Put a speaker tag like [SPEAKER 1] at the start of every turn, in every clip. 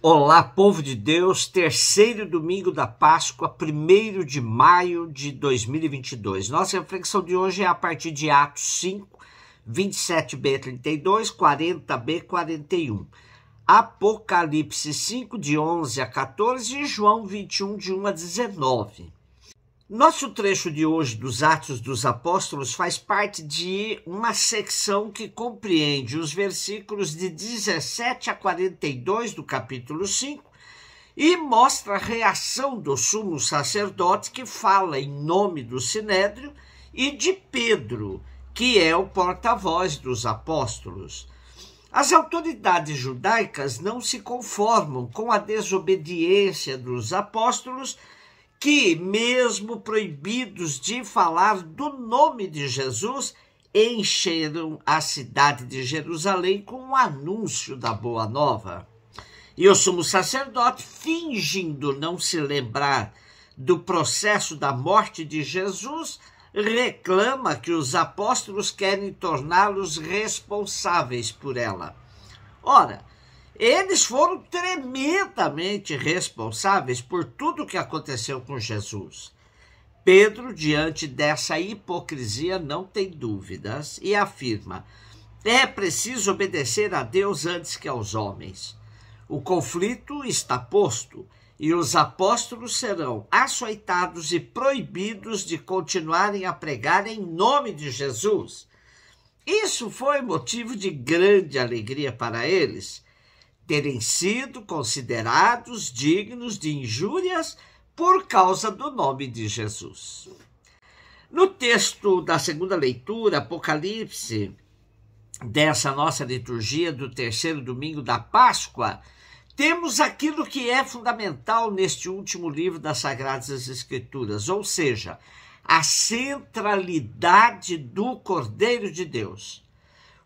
[SPEAKER 1] Olá, povo de Deus, terceiro domingo da Páscoa, 1º de maio de 2022. Nossa reflexão de hoje é a partir de Atos 5, 27b, 32, 40b, 41. Apocalipse 5, de 11 a 14 e João 21, de 1 a 19. Nosso trecho de hoje dos Atos dos Apóstolos faz parte de uma secção que compreende os versículos de 17 a 42 do capítulo 5 e mostra a reação do sumo sacerdote que fala em nome do Sinédrio e de Pedro, que é o porta-voz dos apóstolos. As autoridades judaicas não se conformam com a desobediência dos apóstolos que, mesmo proibidos de falar do nome de Jesus, encheram a cidade de Jerusalém com o anúncio da Boa Nova. E o sumo sacerdote, fingindo não se lembrar do processo da morte de Jesus, reclama que os apóstolos querem torná-los responsáveis por ela. Ora, eles foram tremendamente responsáveis por tudo o que aconteceu com Jesus. Pedro, diante dessa hipocrisia, não tem dúvidas e afirma: é preciso obedecer a Deus antes que aos homens. O conflito está posto e os apóstolos serão açoitados e proibidos de continuarem a pregar em nome de Jesus. Isso foi motivo de grande alegria para eles, terem sido considerados dignos de injúrias por causa do nome de Jesus. No texto da segunda leitura, Apocalipse, dessa nossa liturgia do terceiro domingo da Páscoa, temos aquilo que é fundamental neste último livro das Sagradas Escrituras, ou seja, a centralidade do Cordeiro de Deus.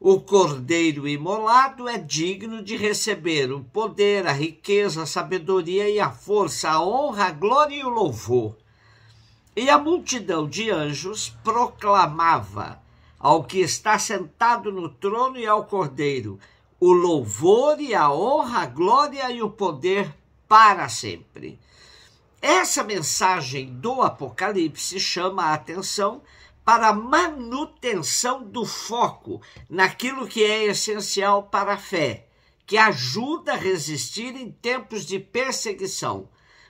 [SPEAKER 1] O Cordeiro imolado é digno de receber o poder, a riqueza, a sabedoria e a força, a honra, a glória e o louvor. E a multidão de anjos proclamava ao que está sentado no trono e ao Cordeiro o louvor e a honra, a glória e o poder para sempre. Essa mensagem do Apocalipse chama a atenção para a manutenção do foco naquilo que é essencial para a fé, que ajuda a resistir em tempos de perseguição.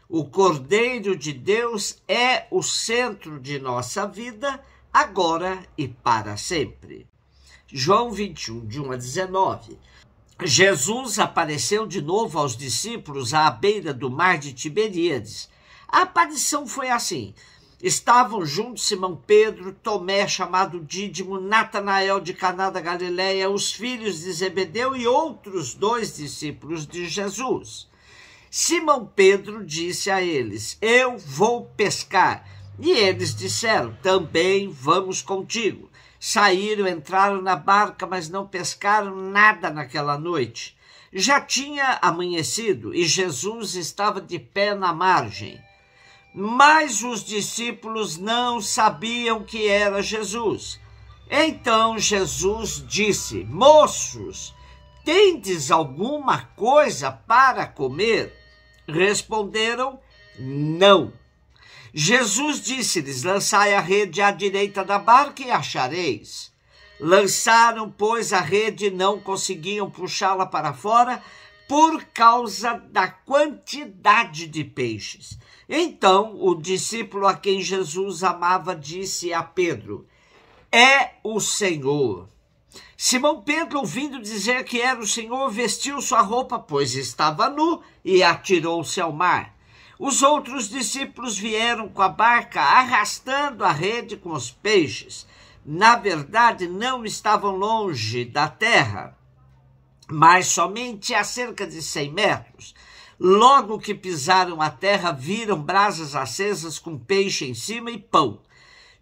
[SPEAKER 1] O Cordeiro de Deus é o centro de nossa vida, agora e para sempre. João 21, de 1 a 19. Jesus apareceu de novo aos discípulos à beira do mar de Tiberíades. A aparição foi assim: estavam juntos Simão Pedro, Tomé, chamado Dídimo, Natanael de Caná da Galileia, os filhos de Zebedeu e outros 2 discípulos de Jesus. Simão Pedro disse a eles: eu vou pescar. E eles disseram: também vamos contigo. Saíram, entraram na barca, mas não pescaram nada naquela noite. Já tinha amanhecido e Jesus estava de pé na margem. Mas os discípulos não sabiam que era Jesus. Então Jesus disse: moços, tendes alguma coisa para comer? Responderam: não. Jesus disse-lhes: lançai a rede à direita da barca e achareis. Lançaram, pois, a rede e não conseguiam puxá-la para fora por causa da quantidade de peixes. Então, o discípulo a quem Jesus amava disse a Pedro: é o Senhor. Simão Pedro, ouvindo dizer que era o Senhor, vestiu sua roupa, pois estava nu, e atirou-se ao mar. Os outros discípulos vieram com a barca, arrastando a rede com os peixes. Na verdade, não estavam longe da terra, mas somente a cerca de 100 metros. Logo que pisaram a terra, viram brasas acesas com peixe em cima e pão.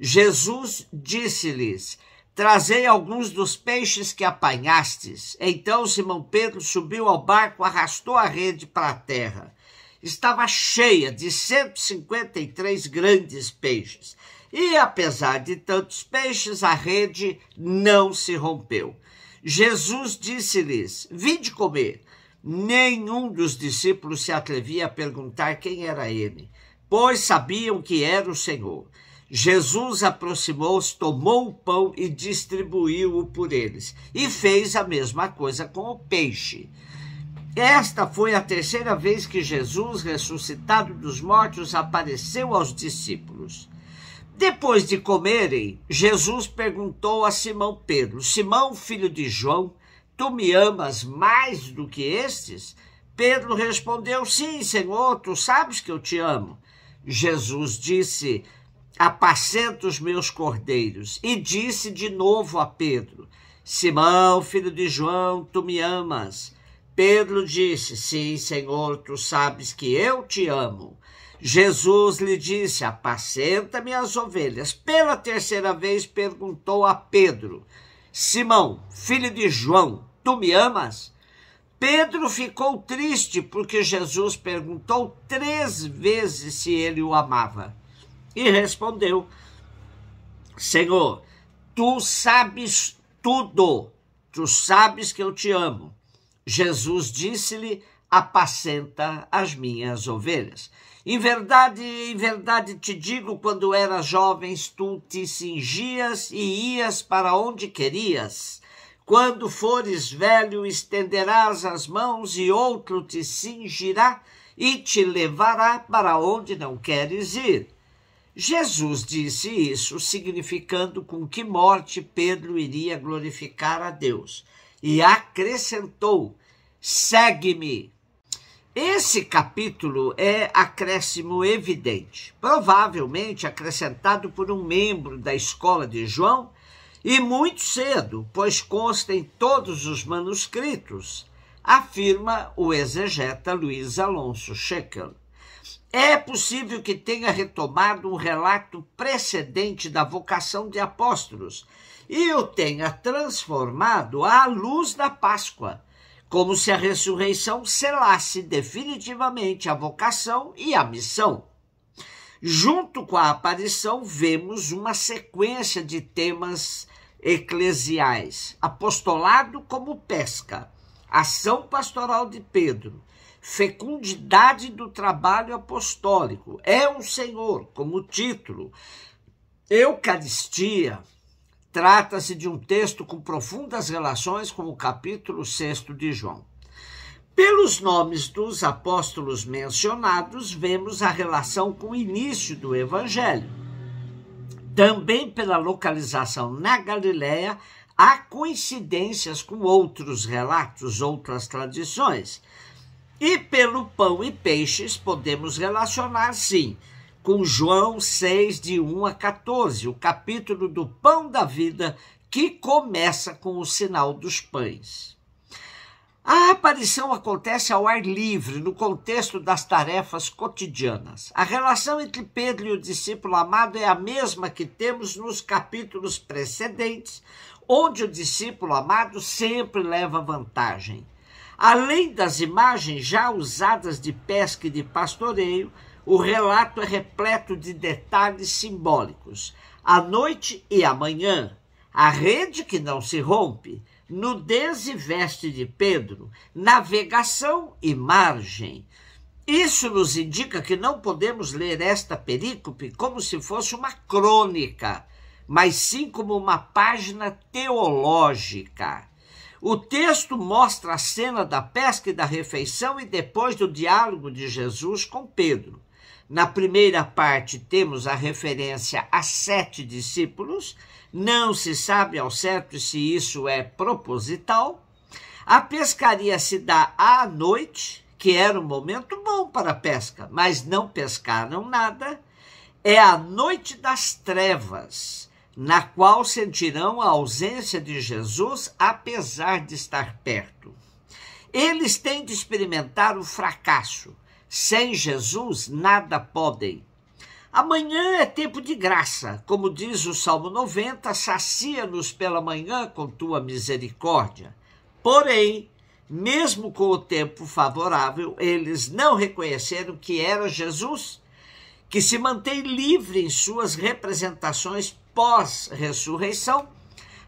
[SPEAKER 1] Jesus disse-lhes: trazei alguns dos peixes que apanhastes. Então Simão Pedro subiu ao barco, arrastou a rede para a terra. Estava cheia de 153 grandes peixes. E apesar de tantos peixes, a rede não se rompeu. Jesus disse-lhes: vinde comer. Nenhum dos discípulos se atrevia a perguntar quem era ele, pois sabiam que era o Senhor. Jesus aproximou-se, tomou o pão e distribuiu-o por eles, e fez a mesma coisa com o peixe. Esta foi a terceira vez que Jesus, ressuscitado dos mortos, apareceu aos discípulos. Depois de comerem, Jesus perguntou a Simão Pedro: Simão, filho de João, tu me amas mais do que estes? Pedro respondeu: sim, Senhor, tu sabes que eu te amo. Jesus disse: apacenta os meus cordeiros. E disse de novo a Pedro: Simão, filho de João, tu me amas? Pedro disse: sim, Senhor, tu sabes que eu te amo. Jesus lhe disse: apacenta-me as ovelhas. Pela terceira vez perguntou a Pedro: Simão, filho de João, tu me amas? Pedro ficou triste porque Jesus perguntou 3 vezes se ele o amava. E respondeu: Senhor, tu sabes tudo, tu sabes que eu te amo. Jesus disse-lhe: apacenta as minhas ovelhas. Em verdade te digo, quando eras jovem, tu te cingias e ias para onde querias. Quando fores velho, estenderás as mãos e outro te cingirá e te levará para onde não queres ir. Jesus disse isso, significando com que morte Pedro iria glorificar a Deus. E acrescentou: segue-me. Esse capítulo é acréscimo evidente, provavelmente acrescentado por um membro da escola de João, e muito cedo, pois consta em todos os manuscritos, afirma o exegeta Luiz Alonso Scheckel. É possível que tenha retomado um relato precedente da vocação de apóstolos e o tenha transformado à luz da Páscoa, como se a ressurreição selasse definitivamente a vocação e a missão. Junto com a aparição, vemos uma sequência de temas eclesiais: apostolado como pesca, ação pastoral de Pedro, fecundidade do trabalho apostólico, é o Senhor como título, Eucaristia. Trata-se de um texto com profundas relações com o capítulo 6 de João. Pelos nomes dos apóstolos mencionados, vemos a relação com o início do Evangelho. Também pela localização na Galileia, há coincidências com outros relatos, outras tradições. E pelo pão e peixes, podemos relacionar, sim, com João 6, de 1 a 14, o capítulo do pão da vida, que começa com o sinal dos pães. A aparição acontece ao ar livre, no contexto das tarefas cotidianas. A relação entre Pedro e o discípulo amado é a mesma que temos nos capítulos precedentes, onde o discípulo amado sempre leva vantagem. Além das imagens já usadas de pesca e de pastoreio, o relato é repleto de detalhes simbólicos. A noite e a manhã, a rede que não se rompe, nudez e veste de Pedro, navegação e margem. Isso nos indica que não podemos ler esta perícope como se fosse uma crônica, mas sim como uma página teológica. O texto mostra a cena da pesca e da refeição e depois do diálogo de Jesus com Pedro. Na primeira parte temos a referência a 7 discípulos, não se sabe ao certo se isso é proposital. A pescaria se dá à noite, que era um momento bom para a pesca, mas não pescaram nada. É a noite das trevas, na qual sentirão a ausência de Jesus, apesar de estar perto. Eles têm de experimentar o fracasso. Sem Jesus, nada podem. Amanhã é tempo de graça, como diz o Salmo 90, sacia-nos pela manhã com tua misericórdia. Porém, mesmo com o tempo favorável, eles não reconheceram que era Jesus, que se mantém livre em suas representações pós-ressurreição,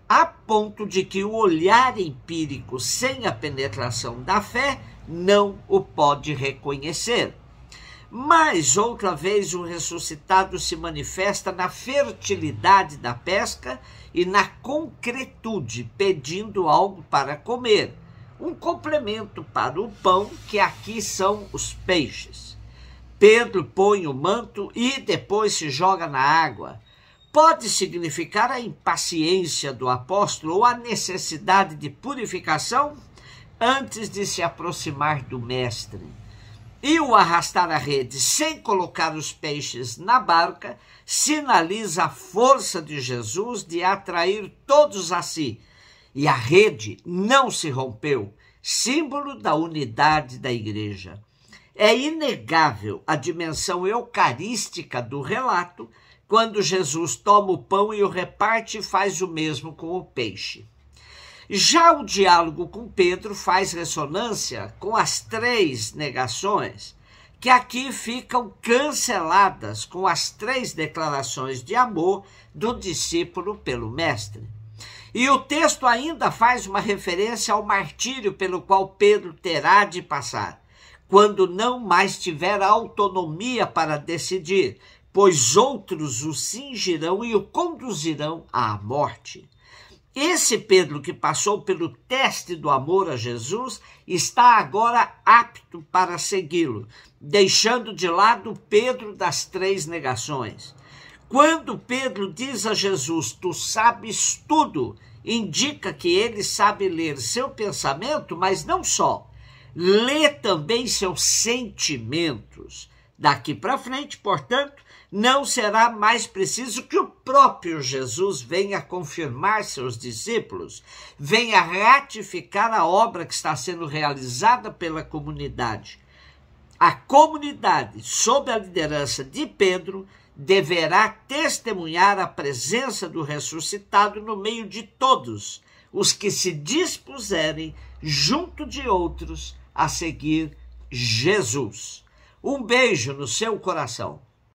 [SPEAKER 1] a ponto de que o olhar empírico sem a penetração da fé não o pode reconhecer. Mas, outra vez, o ressuscitado se manifesta na fertilidade da pesca e na concretude, pedindo algo para comer, um complemento para o pão, que aqui são os peixes. Pedro põe o manto e depois se joga na água. Pode significar a impaciência do apóstolo ou a necessidade de purificação antes de se aproximar do mestre. E o arrastar a rede sem colocar os peixes na barca sinaliza a força de Jesus de atrair todos a si. E a rede não se rompeu, símbolo da unidade da igreja. É inegável a dimensão eucarística do relato, quando Jesus toma o pão e o reparte e faz o mesmo com o peixe. Já o diálogo com Pedro faz ressonância com as 3 negações, que aqui ficam canceladas com as 3 declarações de amor do discípulo pelo mestre. E o texto ainda faz uma referência ao martírio pelo qual Pedro terá de passar, quando não mais tiver autonomia para decidir, pois outros o cingirão e o conduzirão à morte. Esse Pedro que passou pelo teste do amor a Jesus está agora apto para segui-lo, deixando de lado Pedro das 3 negações. Quando Pedro diz a Jesus, tu sabes tudo, indica que ele sabe ler seu pensamento, mas não só, lê também seus sentimentos. Daqui para frente, portanto, não será mais preciso que o próprio Jesus venha confirmar seus discípulos, venha ratificar a obra que está sendo realizada pela comunidade. A comunidade, sob a liderança de Pedro, deverá testemunhar a presença do ressuscitado no meio de todos os que se dispuserem, junto de outros, a seguir Jesus. Um beijo no seu coração.